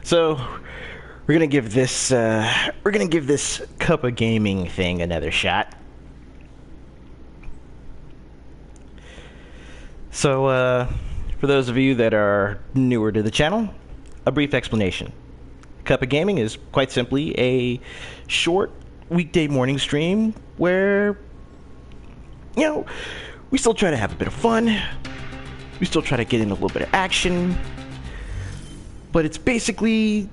So we're gonna give this cup of gaming thing another shot. So for those of you that are newer to the channel, a brief explanation. Cup of Gaming is quite simply a short weekday morning stream where, we still try to have a bit of fun. We still try to get in a little bit of action. But it's basically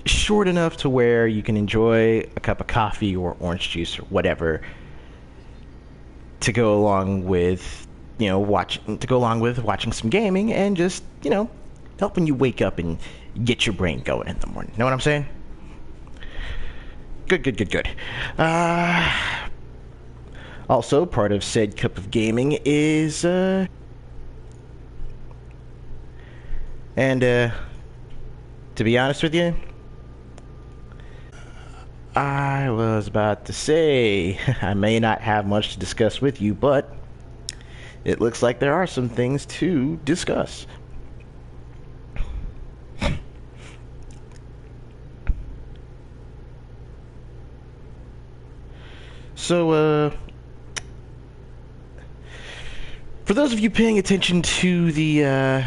short enough to where you can enjoy a cup of coffee or orange juice or whatever to go along with, watching some gaming and just, helping you wake up and get your brain going in the morning. Know what I'm saying? Good. Also, part of said cup of gaming is, to be honest with you, I was about to say, I may not have much to discuss with you, but it looks like there are some things to discuss. So, for those of you paying attention to the,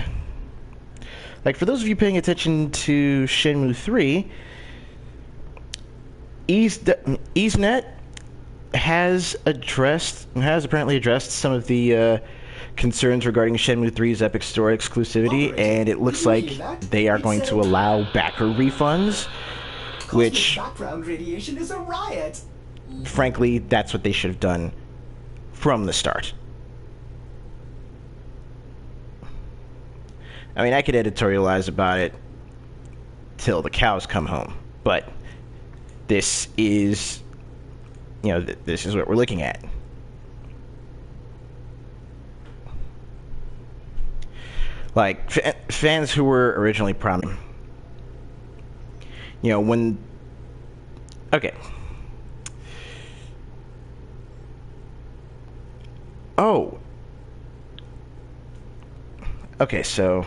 for those of you paying attention to Shenmue 3, EaseNet has apparently addressed some of the concerns regarding Shenmue 3's Epic Store exclusivity, and it looks like they are going to allow backer refunds, which background radiation is a riot. Frankly, that's what they should have done from the start. I mean, I could editorialize about it till the cows come home, but this is, this is what we're looking at. Like, fans who were originally promised, okay. Oh. Okay, so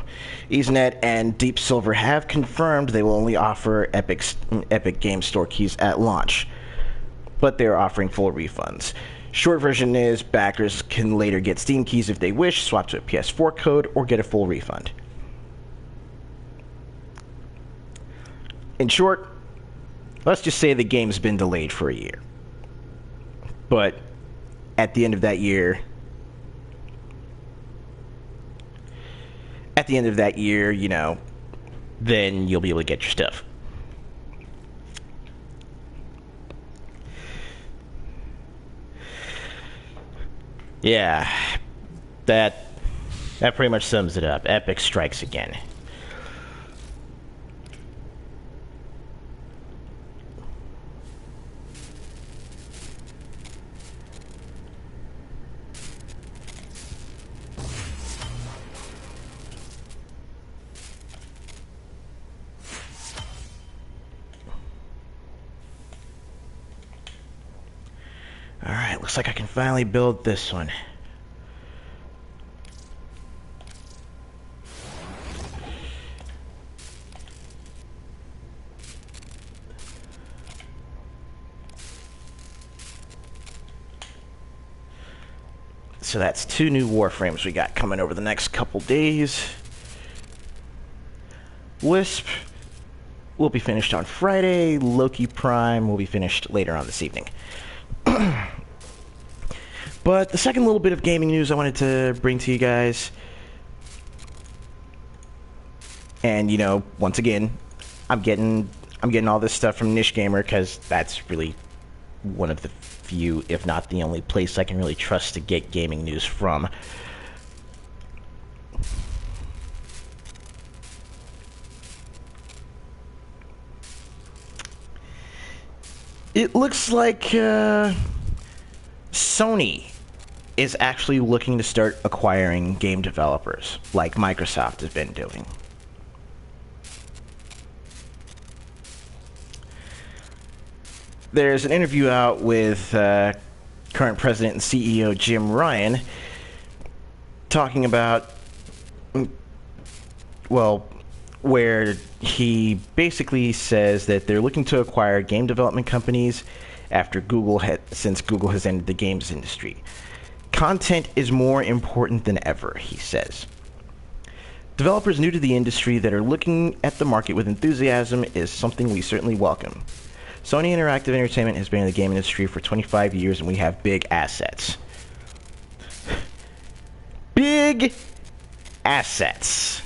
EaseNet and Deep Silver have confirmed they will only offer Epic Game Store keys at launch, but they're offering full refunds. Short version is backers can later get Steam keys if they wish, swap to a PS4 code, or get a full refund. In short, let's just say the game's been delayed for a year. But at the end of that year, then you'll be able to get your stuff. Yeah, that pretty much sums it up. Epic strikes again. Alright, looks like I can finally build this one. So that's 2 new Warframes we got coming over the next couple days. Wisp will be finished on Friday. Loki Prime will be finished later on this evening. But the second little bit of gaming news I wanted to bring to you guys, and once again, I'm getting all this stuff from Niche Gamer because that's really one of the few, if not the only place I can really trust to get gaming news from. It looks like Sony is actually looking to start acquiring game developers, like Microsoft has been doing. There's an interview out with current president and CEO Jim Ryan talking about, well, where he basically says that they're looking to acquire game development companies after since Google has entered the games industry. Content is more important than ever, he says. Developers new to the industry that are looking at the market with enthusiasm is something we certainly welcome. Sony Interactive Entertainment has been in the game industry for 25 years and we have big assets. Big assets.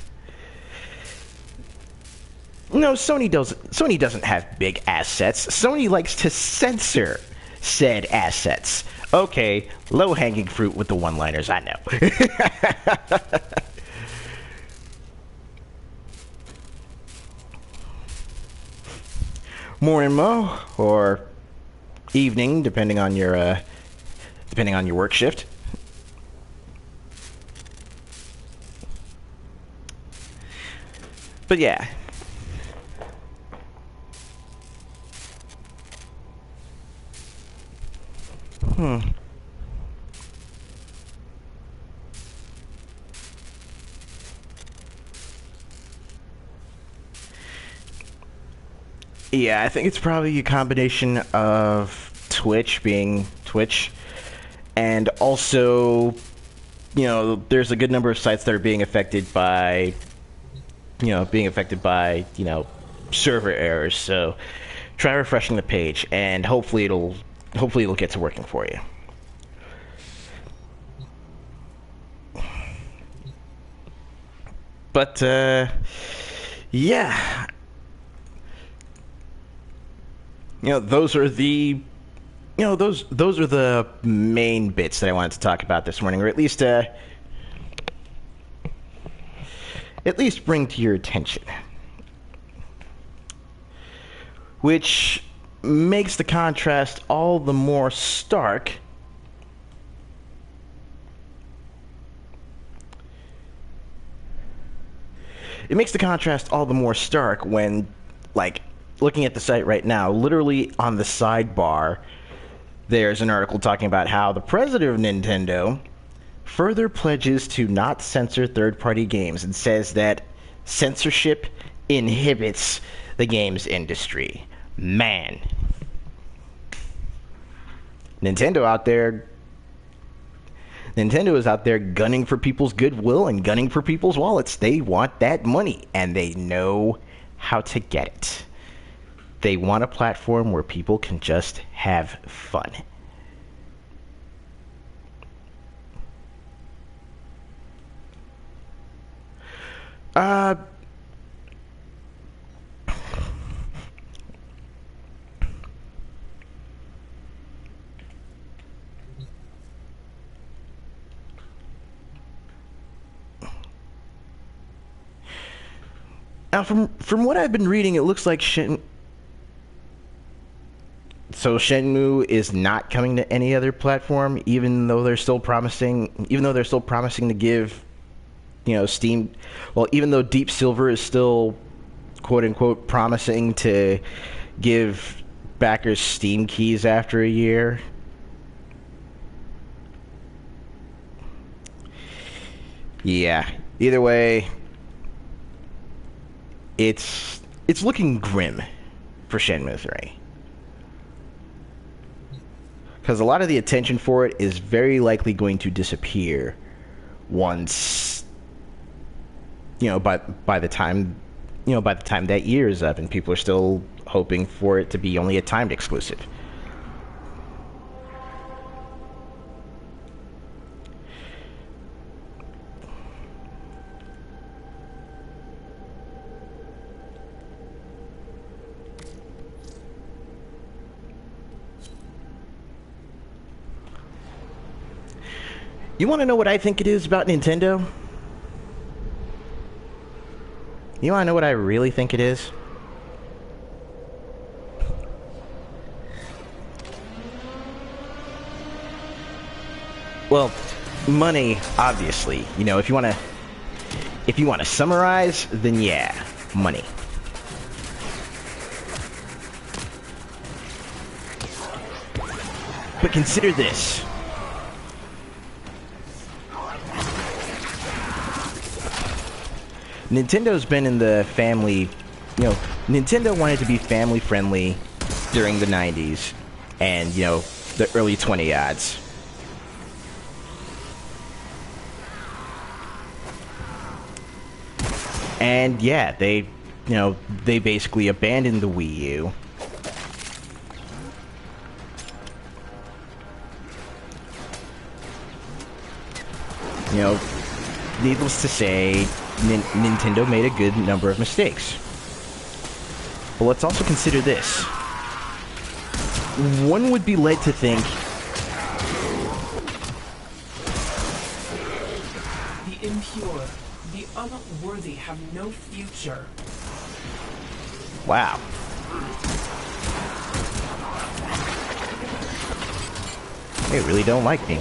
No, Sony doesn't have big assets. Sony likes to censor said assets. Okay, low-hanging fruit with the one-liners, I know. Morning, Mo, or evening, depending on your work shift. But yeah. Yeah, I think it's probably a combination of Twitch being Twitch, and also, you know, there's a good number of sites that are being affected by, server errors. So try refreshing the page, and hopefully it'll get to working for you. But yeah. Those are the main bits that I wanted to talk about this morning, or at least bring to your attention. Which makes the contrast all the more stark when, like, looking at the site right now, literally on the sidebar, there's an article talking about how the president of Nintendo further pledges to not censor third-party games and says that censorship inhibits the games industry. Man. Nintendo is out there gunning for people's goodwill and gunning for people's wallets. They want that money, and they know how to get it. They want a platform where people can just have fun. Now, from what I've been reading, it looks like Shenmue is not coming to any other platform, even though they're still promising to give, Steam. Well, even though Deep Silver is still, quote unquote, promising to give backers Steam keys after a year. Yeah. Either way, it's looking grim for Shenmue 3. Because a lot of the attention for it is very likely going to disappear once, by the time that year is up, and people are still hoping for it to be only a timed exclusive. You want to know what I think it is about Nintendo? You want to know what I really think it is? Well, money, obviously. If you want to summarize, then yeah, money. But consider this. Nintendo's been in the family, Nintendo wanted to be family friendly during the 90s and, the early 20-odds. And yeah, they basically abandoned the Wii U. Needless to say, Nintendo made a good number of mistakes. But let's also consider this. One would be led to think the impure, the unworthy have no future. Wow. They really don't like me.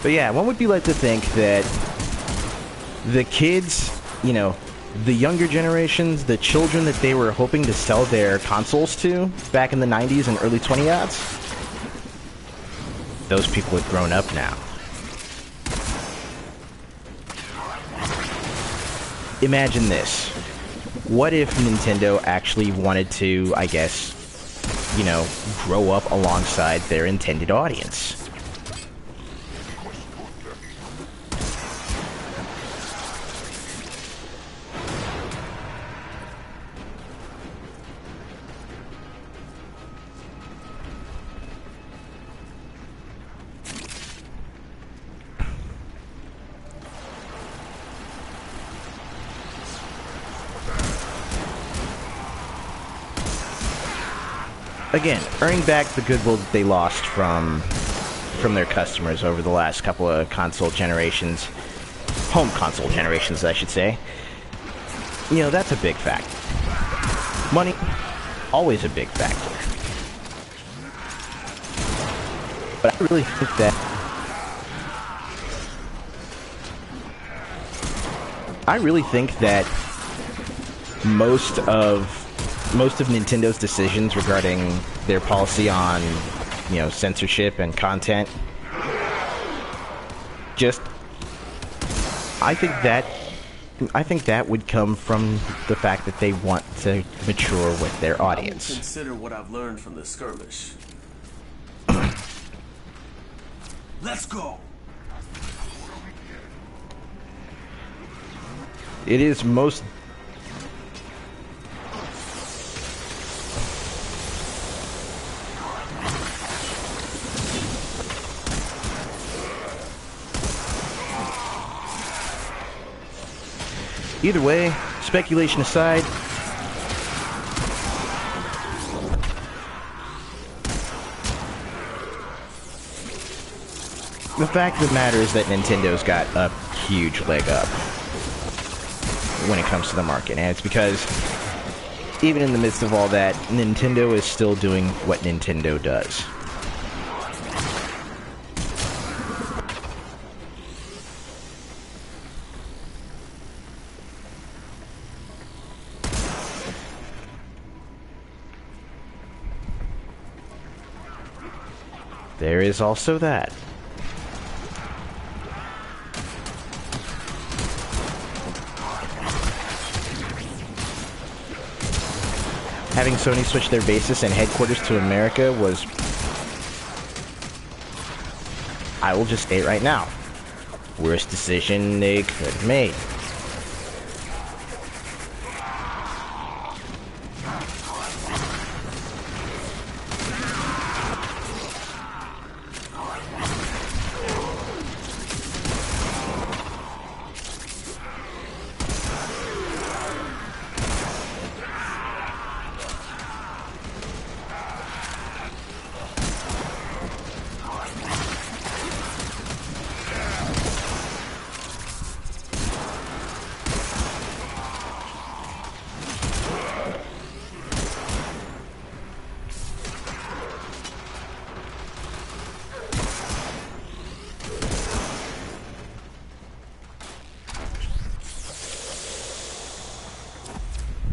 But yeah, one would be led to think that the kids, the younger generations, the children that they were hoping to sell their consoles to back in the 90s and early 20-odds, those people had grown up now. Imagine this. What if Nintendo actually wanted to, I guess, grow up alongside their intended audience? Again, earning back the goodwill that they lost from their customers over the last couple of console generations, home console generations, I should say. That's a big factor. Money, always a big factor. But I really think that most of Nintendo's decisions regarding their policy on, censorship and content, I think that would come from the fact that they want to mature with their audience. Consider what I've learned from the skirmish. Let's go. It is most Either way, speculation aside, the fact of the matter is that Nintendo's got a huge leg up when it comes to the market, and it's because even in the midst of all that, Nintendo is still doing what Nintendo does. There is also that. Having Sony switch their basis and headquarters to America was, I will just say it right now, worst decision they could have made.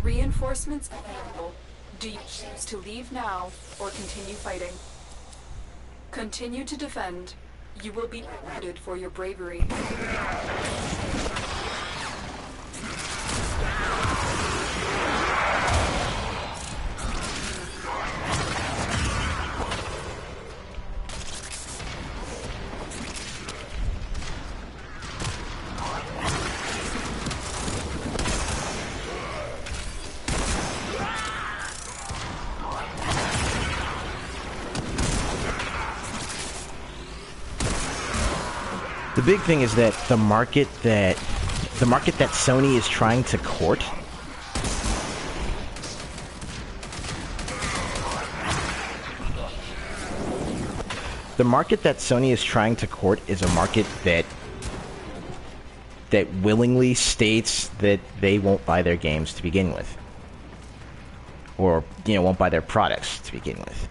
Reinforcements available. Do you choose to leave now or continue fighting? Continue to defend. You will be rewarded for your bravery. The big thing is that the market that Sony is trying to court is a market that willingly states that they won't buy their games to begin with, or won't buy their products to begin with.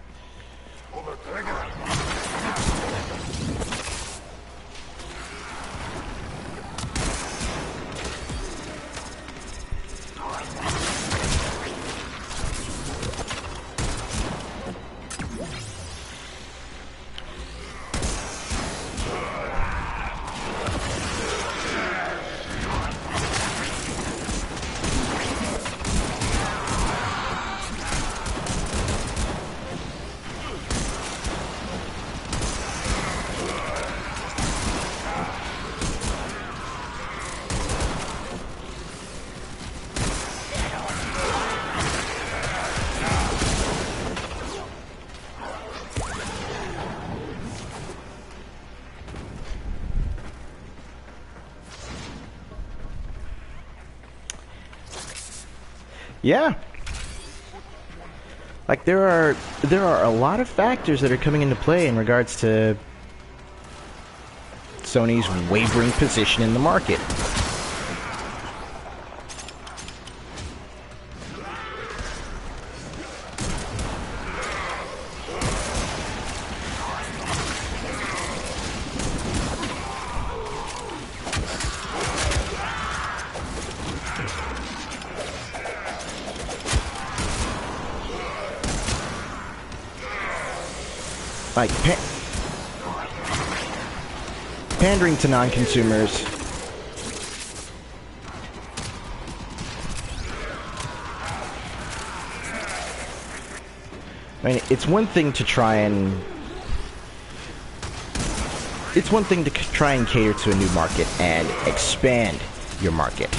Yeah. Like there are a lot of factors that are coming into play in regards to Sony's wavering position in the market. Like, pandering to non-consumers. I mean, it's one thing to try and cater to a new market and expand your market.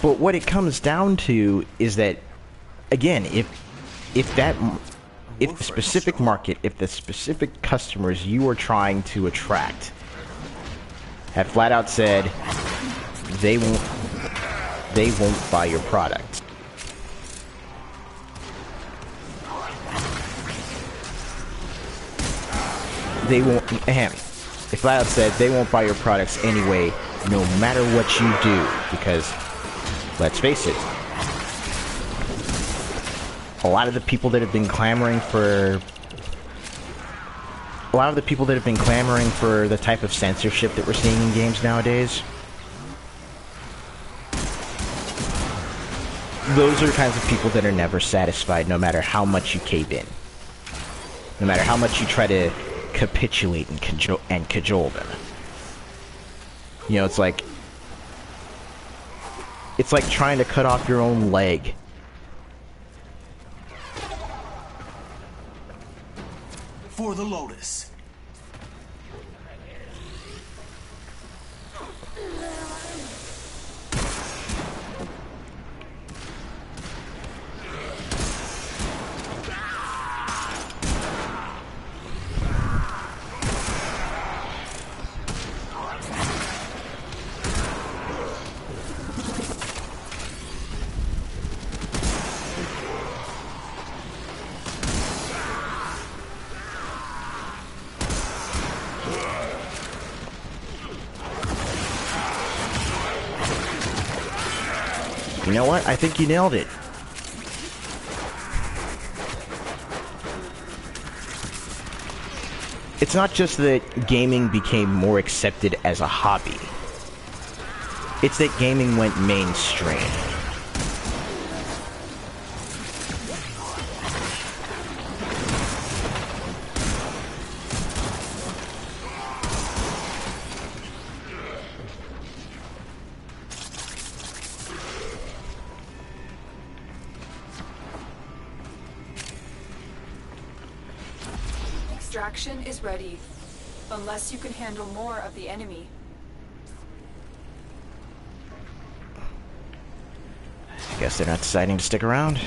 But what it comes down to is that, again, if the specific market, if the specific customers you are trying to attract have flat out said they won't buy your product, they flat out said they won't buy your products anyway, no matter what you do, because let's face it, a lot of the people that have been clamoring for the type of censorship that we're seeing in games nowadays, those are the kinds of people that are never satisfied no matter how much you cave in. No matter how much you try to capitulate and cajole them. You know, it's like trying to cut off your own leg. For the Lotus. You know what? I think you nailed it. It's not just that gaming became more accepted as a hobby. It's that gaming went mainstream. Extraction is ready, unless you can handle more of the enemy. I guess they're not deciding to stick around.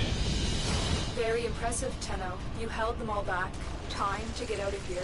Very impressive, Tenno. You held them all back. Time to get out of here.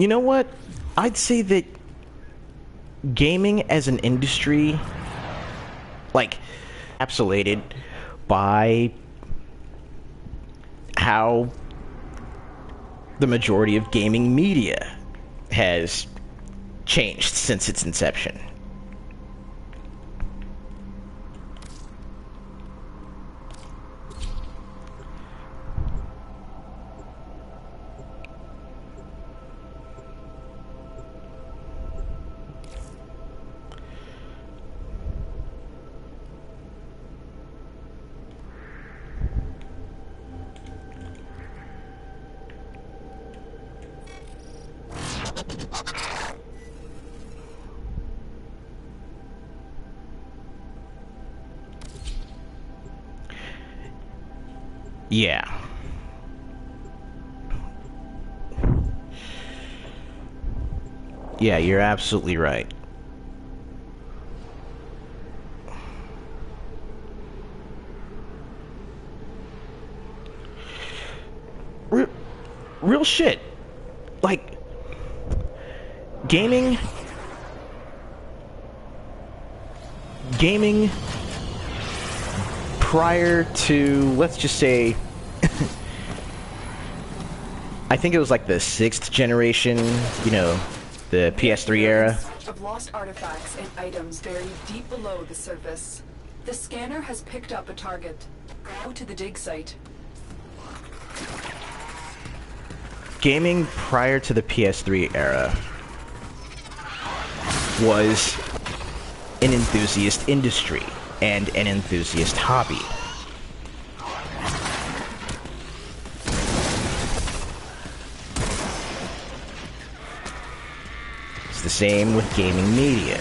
You know what? I'd say that gaming as an industry, like, encapsulated by how the majority of gaming media has changed since its inception. Yeah. Yeah, you're absolutely right. Real shit. Like, gaming prior to, let's just say, I think it was like the 6th generation, you know, the PS3 era. Of lost artifacts and items buried deep below the surface. The scanner has picked up a target. Go to the dig site. Gaming prior to the PS3 era was an enthusiast industry and an enthusiast hobby. It's the same with gaming media.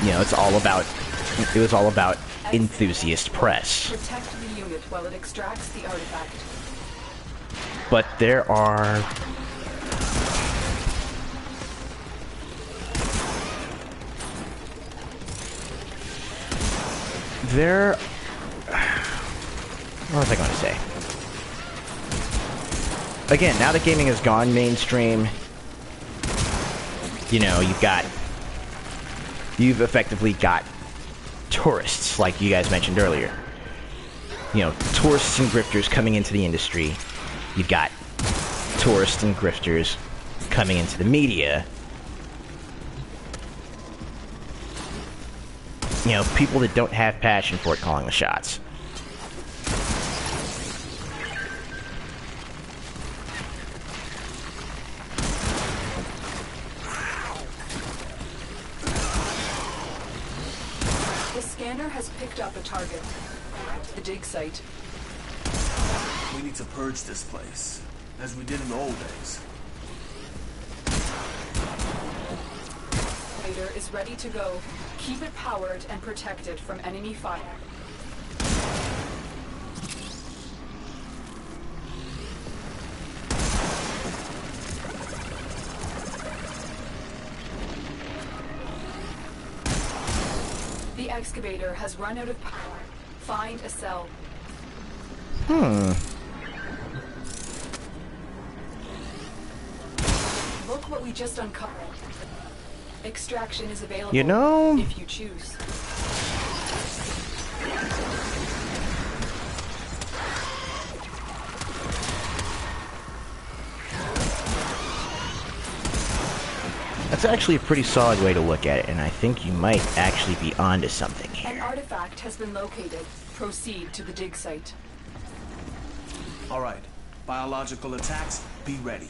You know, it was all about enthusiast press. Protect the unit while it extracts the artifact. But there are what was I going to say? Again, now that gaming has gone mainstream, you know, you've effectively got tourists, like you guys mentioned earlier. You know, tourists and grifters coming into the industry. You've got tourists and grifters coming into the media. You know, people that don't have passion for it calling the shots. The scanner has picked up a target. The dig site. We need to purge this place, as we did in the old days. Raider is ready to go. Keep it powered and protected from enemy fire. The excavator has run out of power. Find a cell. Look what we just uncovered. Extraction is available. You know, if you choose. that's actually a pretty solid way to look at it, and I think you might actually be onto something An here. artifact has been located. Proceed to the dig site. All right. Biological attacks, be ready.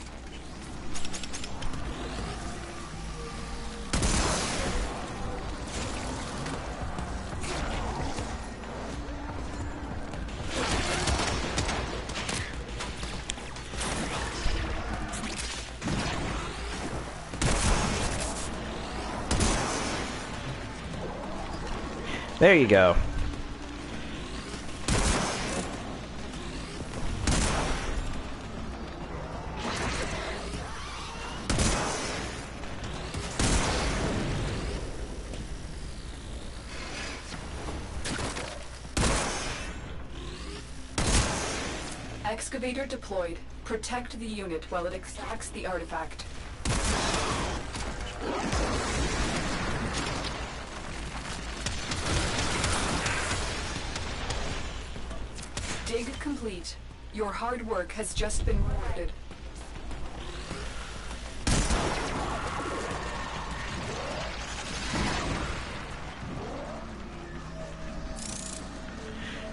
There you go. Excavator deployed. Protect the unit while it extracts the artifact. Dig complete. Your hard work has just been rewarded.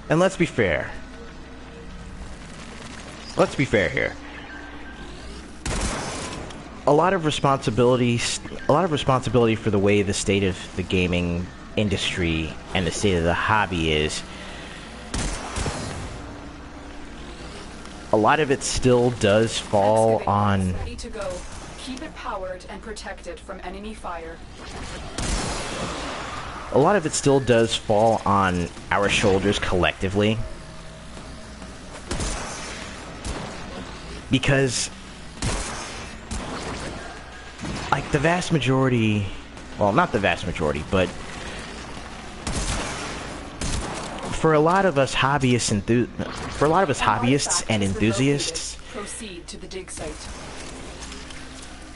And let's be fair. Let's be fair here. A lot of responsibility for the way the state of the gaming industry and the state of the hobby is. A lot of it still does fall Excavator on. is ready to go. Keep it powered and protect it from enemy fire. A lot of it still does fall on our shoulders collectively. Because, like, the vast majority, well, not the vast majority, but for a lot of us hobbyists and enthusiasts, Proceed to the dig site.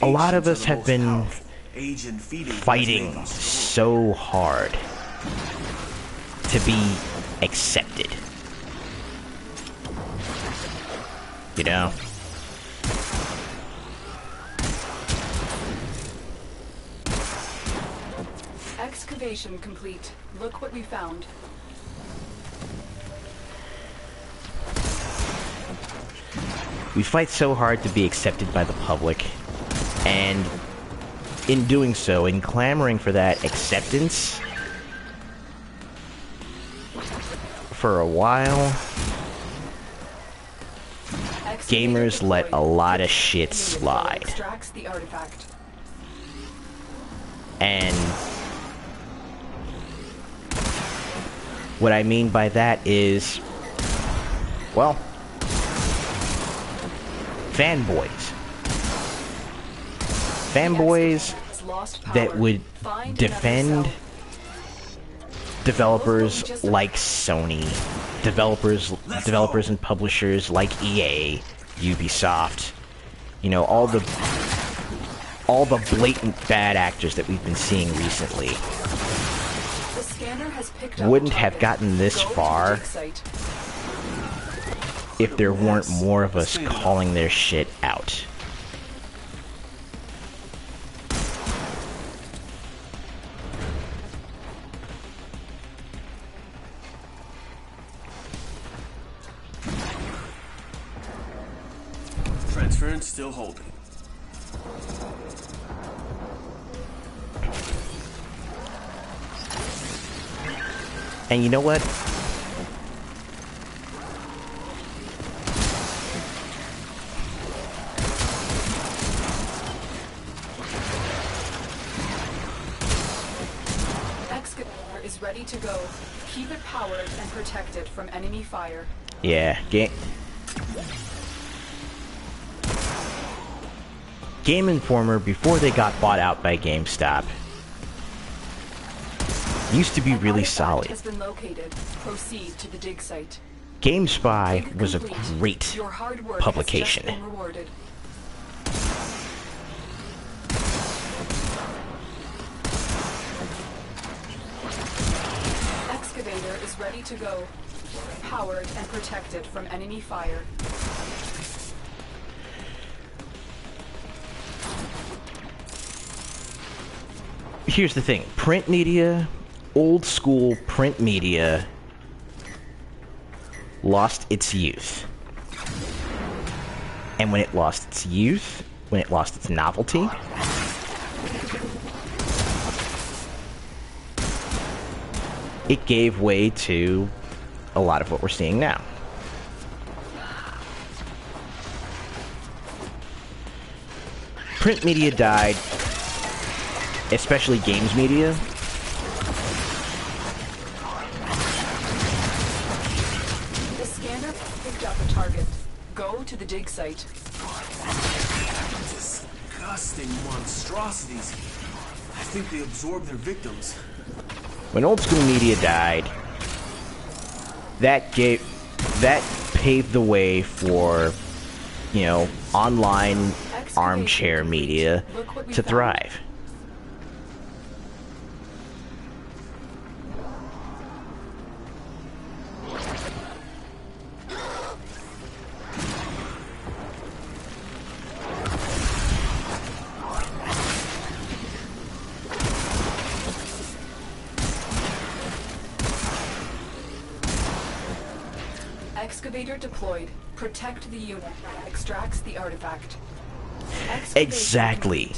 a lot of Ancients us are the have most been powerful. Agent feeding fighting was made so hard to be accepted. You know? Excavation complete. Look what we found. We fight so hard to be accepted by the public, and in doing so, in clamoring for that acceptance, for a while, gamers let a lot of shit slide. Extracts the artifact. And what I mean by that is, well, fanboys. Fanboys that would defend developers like Sony, developers and publishers like EA, Ubisoft, you know, all the blatant bad actors that we've been seeing recently wouldn't have gotten this far if there weren't more of us calling their shit out. Transference still holding. And you know what? Excavator is ready to go. Keep it powered and protect it from enemy fire. Yeah, Game Informer, before they got bought out by GameStop, used to be really solid. Has been located. Proceed to the dig site. GameSpy was a great Your hard work publication. has just been rewarded. is ready to go. Powered and protected from enemy fire. Here's the thing. Print media, old school print media, lost its youth. And when it lost its youth, when it lost its novelty, it gave way to a lot of what we're seeing now. Print media died, especially games media. The scanner picked up a target. Go to the dig site. Disgusting monstrosities. I think they absorbed their victims. When old school media died, that paved the way for, you know, online armchair media to thrive. Excavator deployed. Protect the unit. Extracts the artifact. Exactly.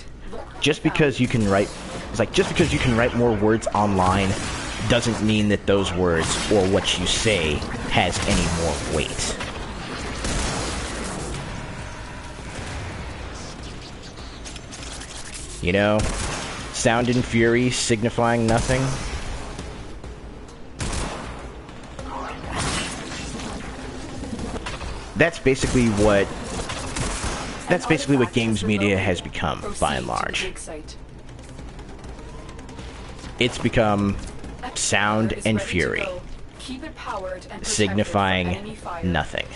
Just because you can write, it's like just because you can write more words online doesn't mean that those words or what you say has any more weight. You know, sound and fury signifying nothing. That's basically what games media has become, by and large. It's become sound and fury, signifying nothing.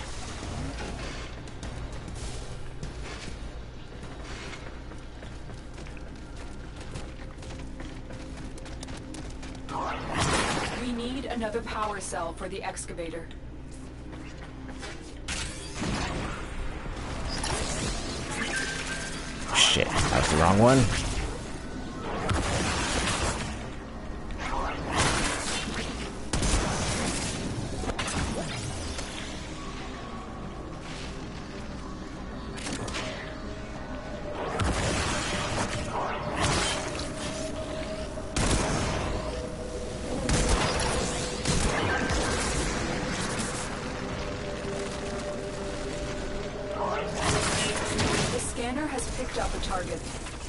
We need another power cell for the excavator. Shit, that was the wrong one.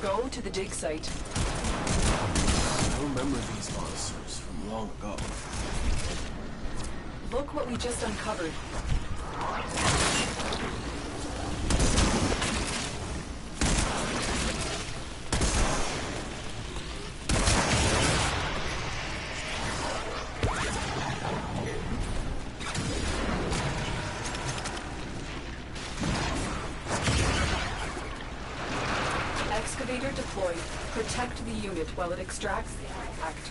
Go to the dig site. I remember these monsters from long ago. Look what we just uncovered. Excavator deployed. Protect the unit while it extracts the artifact.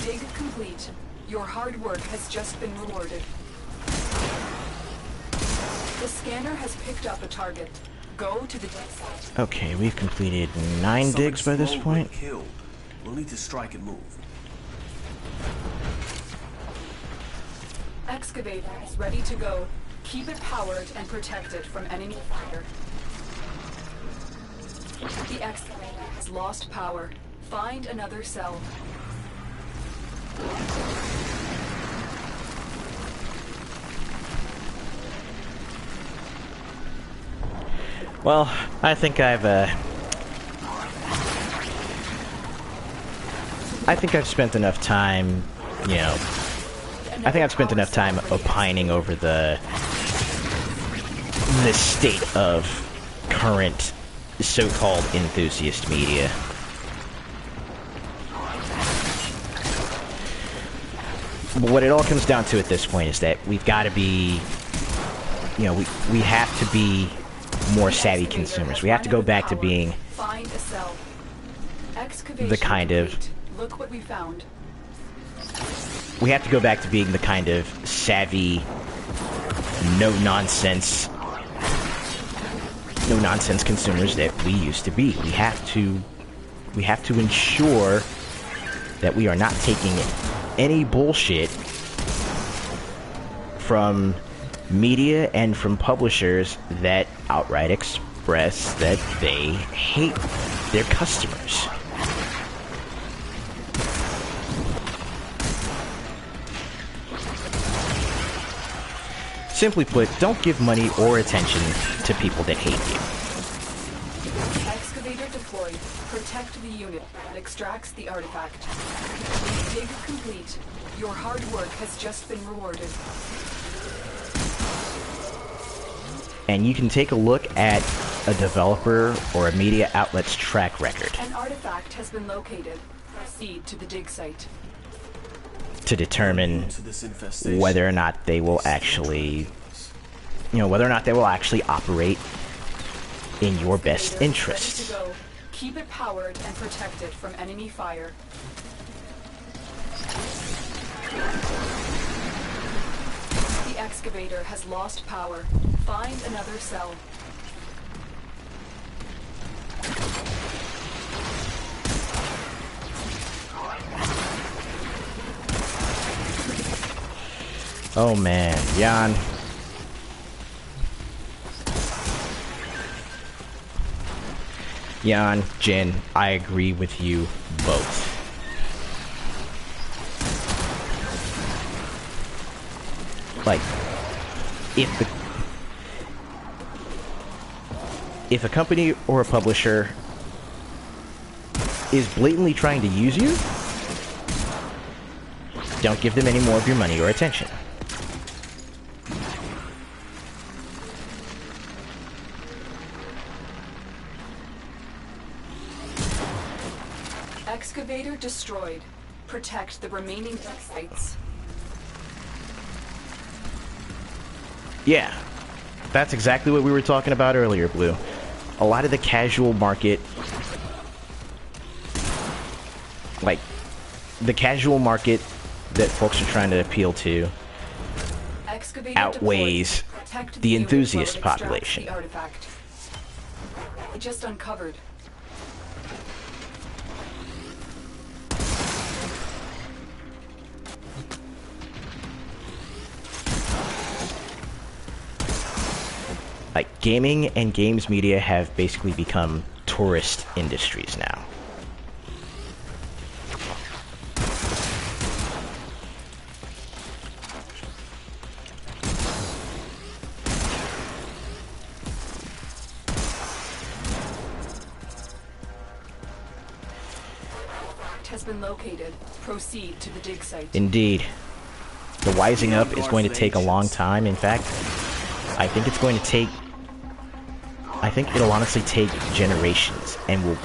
Dig complete. Your hard work has just been rewarded. The scanner has picked up a target. Go to the dig site. Okay, we've completed 9 digs by this point. Killed. We'll need to strike and move. Excavator is ready to go. Keep it powered and protected from enemy fire. The excavator has lost power. Find another cell. Well, I think I've spent enough time, you know, I think I've spent enough time opining over the the state of current so-called enthusiast media. But what it all comes down to at this point is that we've got to be, you know, we have to be more savvy consumers. We have to go back to being Find a cell. Excavation the kind of... complete. Look what we found. We have to go back to being the kind of savvy, no-nonsense consumers that we used to be. We have to ensure that we are not taking any bullshit from media and from publishers that outright express that they hate their customers. Simply put, don't give money or attention to people that hate you. Excavator deployed. Protect the unit that extracts the artifact. Dig complete. Your hard work has just been rewarded. And you can take a look at a developer or a media outlet's track record An artifact has been located. Proceed to the dig site. to determine To this infestation. whether or not they will actually, whether or not they will actually operate in your best Excavator, interests. ready to go. Keep it powered and protect it from enemy fire. The excavator has lost power. Find another cell. Oh man, Jan. Jan, Jin, I agree with you both. Like, if a company or a publisher is blatantly trying to use you, don't give them any more of your money or attention. Excavator destroyed. Protect the remaining sites. Yeah, that's exactly what we were talking about earlier, Blue. A lot of the casual market, like, the casual market that folks are trying to appeal to Excavator outweighs deployed. Protect the unit enthusiast while it extracts population. The artifact. It just uncovered. Like, gaming and games media have basically become tourist industries now. Has been located. Proceed to the dig site. Indeed. The wising up is going to take a long time. In fact, I think it's going to take... I think it'll honestly take generations, and will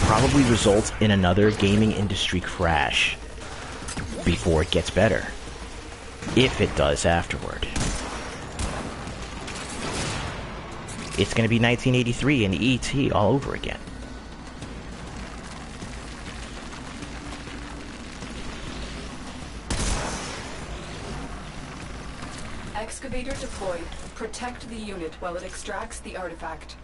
probably result in another gaming industry crash before it gets better. If it does afterward. It's going to be 1983 and E.T. all over again. Excavator deployed. Protect the unit while it extracts the artifact.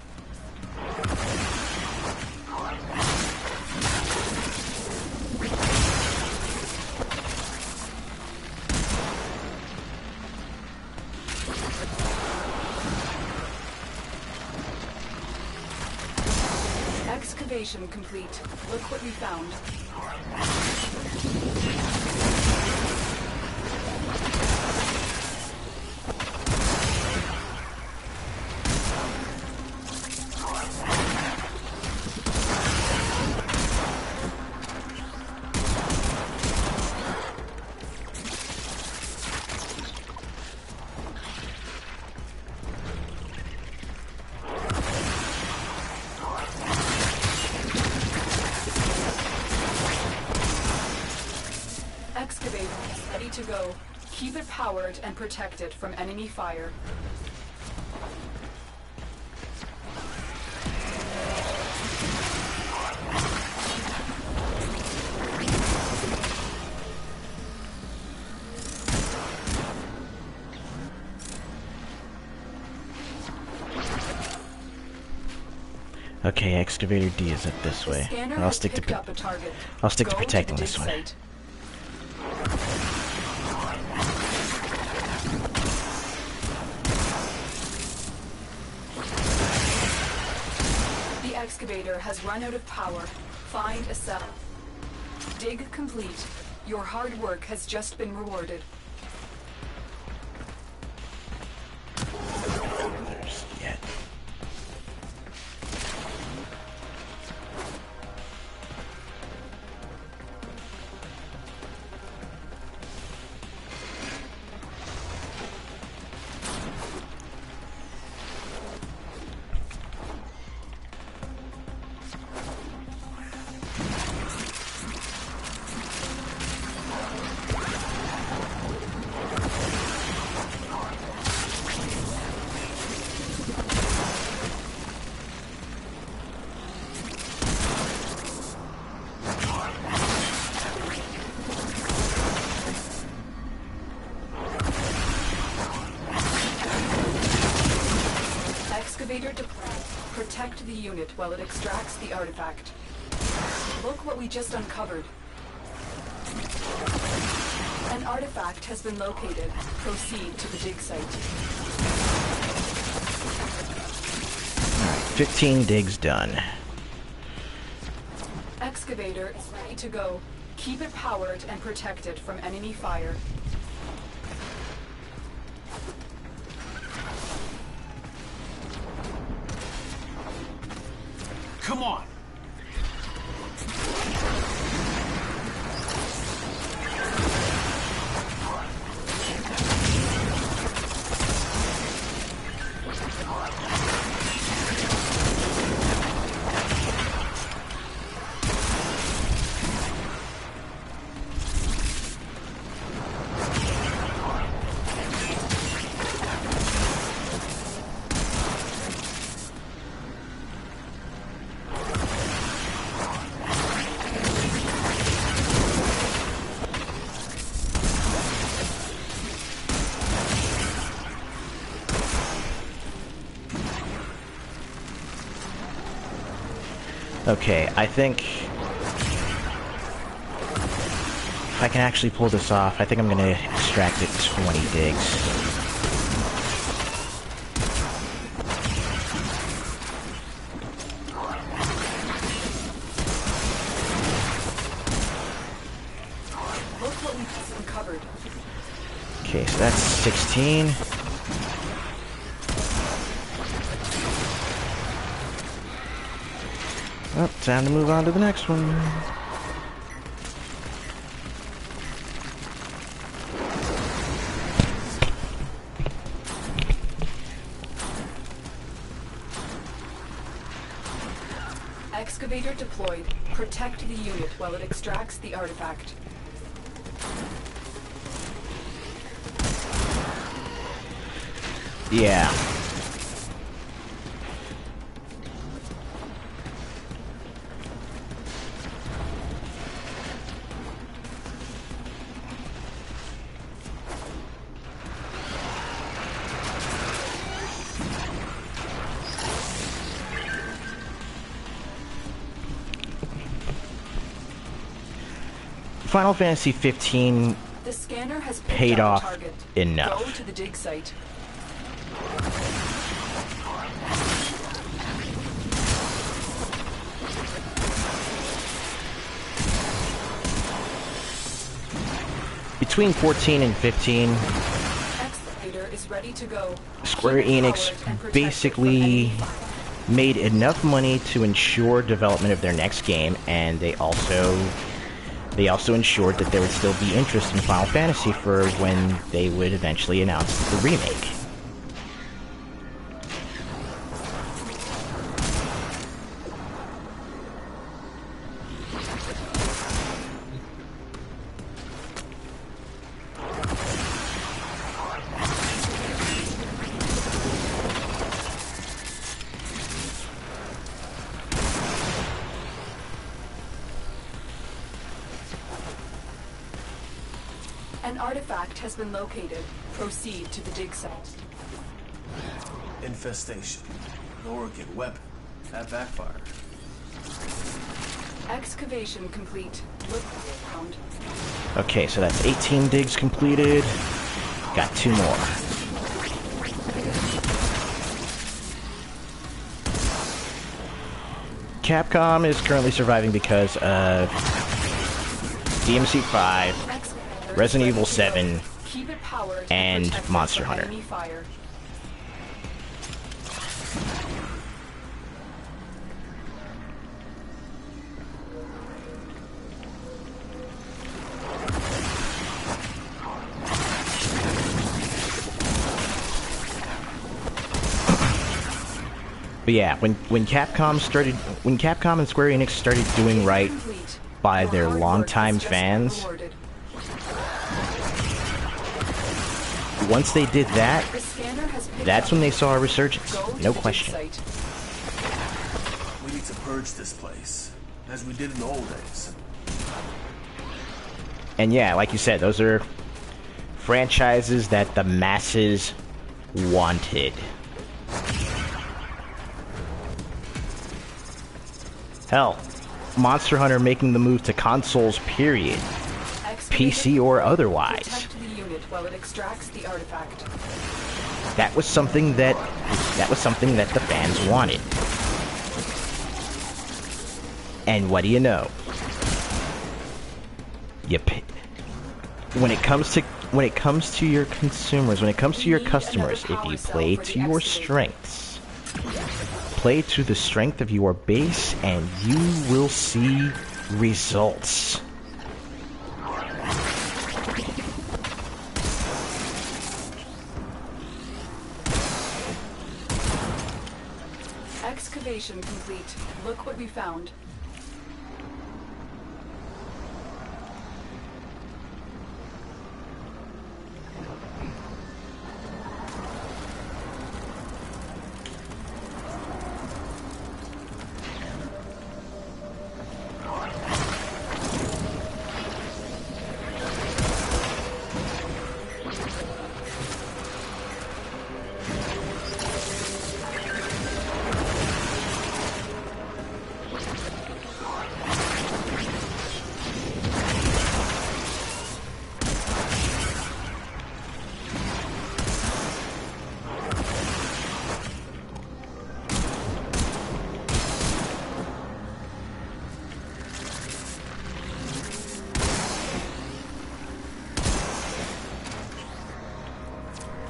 Excavation complete. Look what we found. excavator is ready to go. Keep it powered and protect it from enemy fire. Okay, excavator D is up this way. I'll stick to protecting this one. The excavator has run out of power. Find a cell. Dig complete. Your hard work has just been rewarded. There's yet. Excavator deployed. Protect the unit while it extracts the artifact. Look what we just uncovered. An artifact has been located. Proceed to the dig site. 15 digs done. Excavator is ready to go. Keep it powered and protect it from enemy fire. Come on! Okay, I think if I can actually pull this off, I think I'm gonna extract it 20 digs. Look what we just uncovered. Okay, so that's 16. Well, time to move on to the next one. Excavator deployed. Protect the unit while it extracts the artifact. Yeah. Final Fantasy 15 The scanner has paid off target. enough. Go to the dig site. Between 14 and 15, Excavator is ready to go. Square Keep it Enix powered and protect it from basically enemy fire. made enough money to ensure development of their next game, and they also ensured that there would still be interest in Final Fantasy for when they would eventually announce the remake. An artifact has been located. Proceed to the dig site. Infestation. An organ weapon. That backfired. Excavation complete. Look around. Okay, so that's 18 digs completed. Got 2 more. Capcom is currently surviving because of DMC 5, Resident Evil 7, Keep it powered and protected Monster from Hunter. enemy fire. But yeah, when Capcom and Square Enix started doing right Complete. by Your their hard work longtime has just been fans, rewarded. once they did that, The scanner has picked that's up. when they saw a resurgence. Go to No the dig question. site. We need to purge this place, as we did in the old days. And yeah, like you said, those are franchises that the masses wanted. Hell, Monster Hunter making the move to consoles, period. PC or otherwise. Protect the unit while it extracts the artifact. That was something that the fans wanted. And what do you know? When it comes to your consumers, when it comes to your customers, if you play to your strengths, play to the strength of your base, and you will see results. Excavation complete. Look what we found.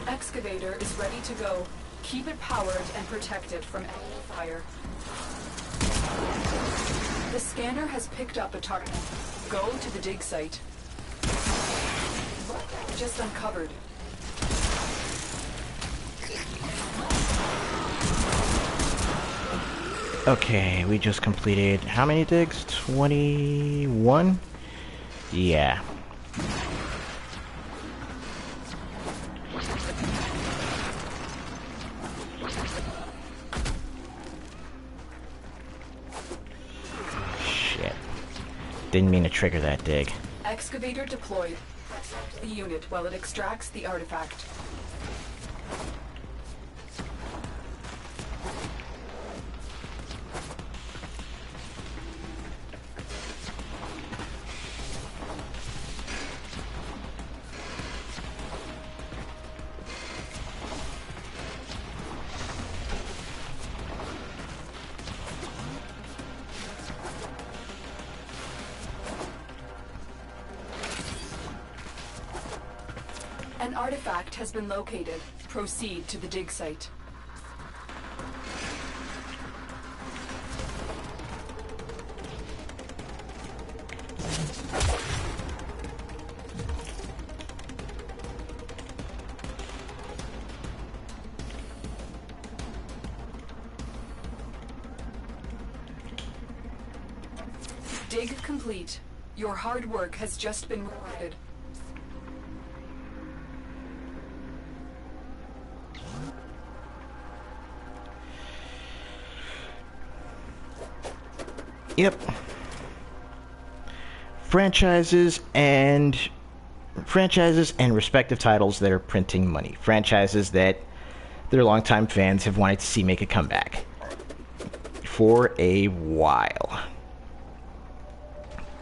Excavator is ready to go. Keep it powered and protected from enemy fire. The scanner has picked up a target. Go to the dig site. Just uncovered. Okay, we just completed how many digs? 21? Yeah. Shit. Didn't mean to trigger that dig. Excavator deployed. The unit while it extracts the artifact. An artifact has been located. Proceed to the dig site. Dig complete. Your hard work has just been rewarded. Yep. Franchises and franchises and respective titles that are printing money. Franchises that their longtime fans have wanted to see make a comeback for a while.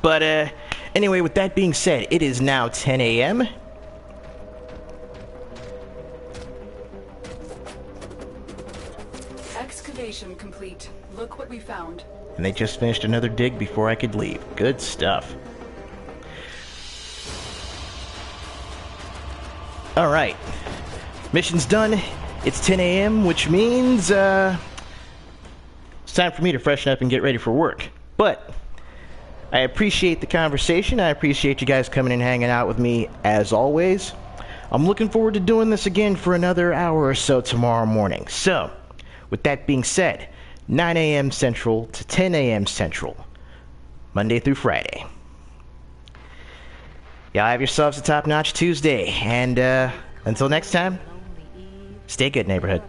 But anyway, with that being said, it is now 10 a.m. Excavation complete. Look what we found. And they just finished another dig before I could leave. Good stuff. Alright. Mission's done. It's 10 a.m., which means, it's time for me to freshen up and get ready for work. But I appreciate the conversation. I appreciate you guys coming and hanging out with me, as always. I'm looking forward to doing this again for another hour or so tomorrow morning. So, with that being said, 9 a.m. Central to 10 a.m. Central, Monday through Friday. Y'all have yourselves a top-notch Tuesday, and until next time, stay good, neighborhood.